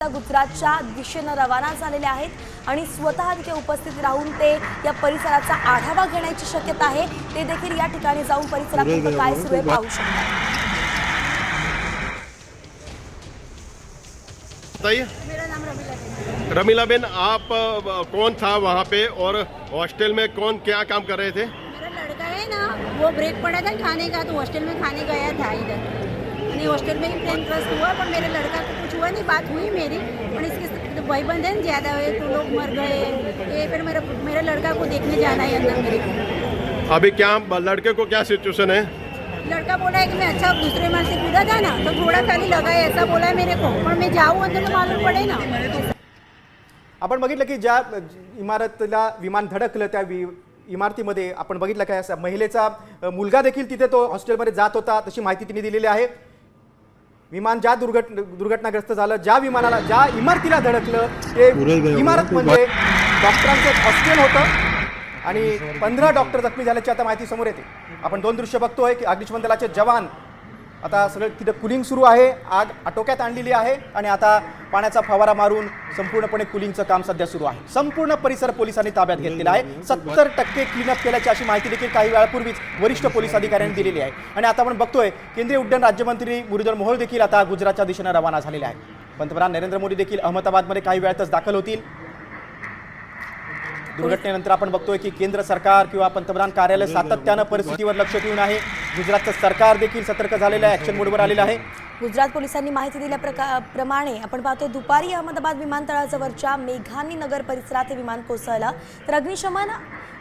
गुजरातच्या दिशेने रवाना झालेले आहेत आणि स्वतः तिथे उपस्थित राहून ते या परिसराचा आढावा घेण्याची शक्यता आहे। ते देखील या ठिकाणी जाऊन परिसरात काय सुरू आहे पाहू शकतात। बताइए। मेरा नाम रमीला है। रमीला बेन, आप कौन था वहाँ पे और हॉस्टल में कौन क्या काम कर रहे थे? मेरा लड़का है ना, वो ब्रेक पड़ा था खाने का, तो हॉस्टल में खाने गया था इधर। नहीं, हॉस्टल में ही प्लेन क्रश हुआ, पर मेरे लड़का को कुछ हुआ नहीं। बात हुई मेरी, और इसके भाईबंद है ज़्यादा हुए तो लोग मर गए। ये फिर मेरे लड़का को देखने जाना है अंदर मेरे को। अभी क्या लड़के को क्या सिचुएशन है? लड़का बोला है कि मैं अच्छा दूसरे माल से कूदा था ना, तो थोड़ा खाली लगा है, ऐसा बोला है मेरे को। पर मैं जाऊँ अंदर तो मालूम पड़े ना। आपण बघितलं की ज्या इमारतीला विमान धडकलं त्या इमारतीमध्ये आपण बघितलं काय असा महिलेचा मुलगा देखील तिथे तो हॉस्टेलमध्ये जात होता, तशी माहिती तिने दिलेली आहे। विमान ज्या दुर्घटनाग्रस्त झालं, ज्या विमानाला ज्या इमारतीला धडकलं ते इमारत म्हणजे डॉक्टरांचं हॉस्टेल होतं आणि 15 डॉक्टर जखमी झाल्याची आता माहिती समोर येते। आपण दोन दृश्य बघतोय की अग्निशमन दलाचे जवान आता सगळं तिथे कूलिंग सुरू आहे, आग आटोक्यात आणलेली आहे आणि आता पाण्याचा फवारा मारून संपूर्णपणे कूलिंगचं काम सध्या सुरू आहे। संपूर्ण परिसर पोलिसांनी ताब्यात घेतलेला आहे। 70% क्लीनअप केल्याची अशी माहिती देखील काही वेळापूर्वीच वरिष्ठ पोलीस अधिकाऱ्यांनी दिलेली आहे। आणि आता आपण बघतोय केंद्रीय उड्डयन राज्यमंत्री मुरलीधर मोहोळ देखील आता गुजरातच्या दिशेने रवाना झालेले आहेत। पंतप्रधान नरेंद्र मोदी देखील अहमदाबादमध्ये काही वेळातच दाखल होतील। दुर्घटनेनंतर आपण बघतोय की केंद्र सरकार किंवा पंतप्रधान कार्यालय सातत्याने परिस्थितीवर लक्ष ठेवून आहे। गुजरातचं सरकार देखील सतर्क झालेलं आहे, ॲक्शन मोडवर आलेलं आहे। गुजरात पोलिसांनी माहिती दिल्याप्रमाणे आपण पाहतोय दुपारी अहमदाबाद विमानतळाजवळच्या मेघानी नगर परिसरात हे विमान कोसळलं। तर अग्निशमन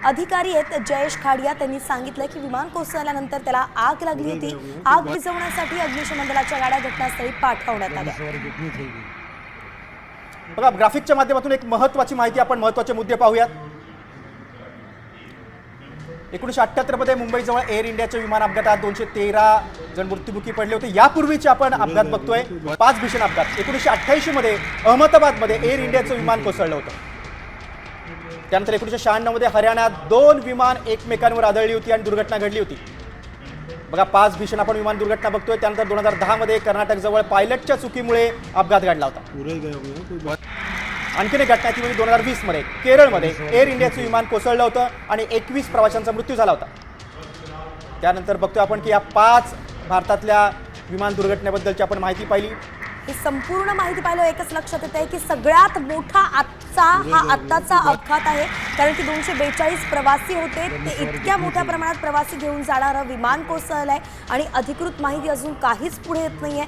अधिकारी आहेत जयेश खाडिया, त्यांनी सांगितलं की विमान कोसळल्यानंतर त्याला आग लागली होती। आग विझवण्यासाठी अग्निशमन दलाच्या गाड्या घटनास्थळी पाठवण्यात आल्या। बघा, ग्राफिकच्या माध्यमातून एक महत्त्वाची माहिती, आपण महत्त्वाचे मुद्दे पाहूयात। 1978 मध्ये मुंबईजवळ एअर इंडियाच्या विमान अपघातात 213 जण मृत्युमुखी पडले होते। यापूर्वीचे आपण अपघात बघतोय 5 भीषण अपघात। 1988 मध्ये अहमदाबादमध्ये एअर इंडियाचं विमान कोसळलं होतं। त्यानंतर 1996 मध्ये हरियाणात 2 विमान एकमेकांवर आदळली होती आणि दुर्घटना घडली होती। बघा, 5 भीषण आपण विमान दुर्घटना बघतोय। त्यानंतर 2010 मध्ये कर्नाटक जवळ पायलटच्या चुकीमुळे अपघात घडला होता। आणखीन एक घटना ती म्हणजे 2020 मध्ये केरळमध्ये एअर इंडियाचं विमान कोसळलं होतं आणि 21 प्रवाशांचा मृत्यू झाला होता। त्यानंतर बघतोय आपण की या 5 भारतातल्या विमान दुर्घटनेबद्दलची आपण माहिती पाहिली। ही संपूर्ण माहिती पाहिलं एकच लक्षात येत आहे की सगळ्यात मोठा आत्ताचा अपघात आहे, कारण की 242 प्रवासी होते। ते इतक्या मोठ्या प्रमाणात प्रवासी घेऊन जाणारं विमान कोसळलंय आणि अधिकृत माहिती अजून काहीच पुढे येत नाहीये।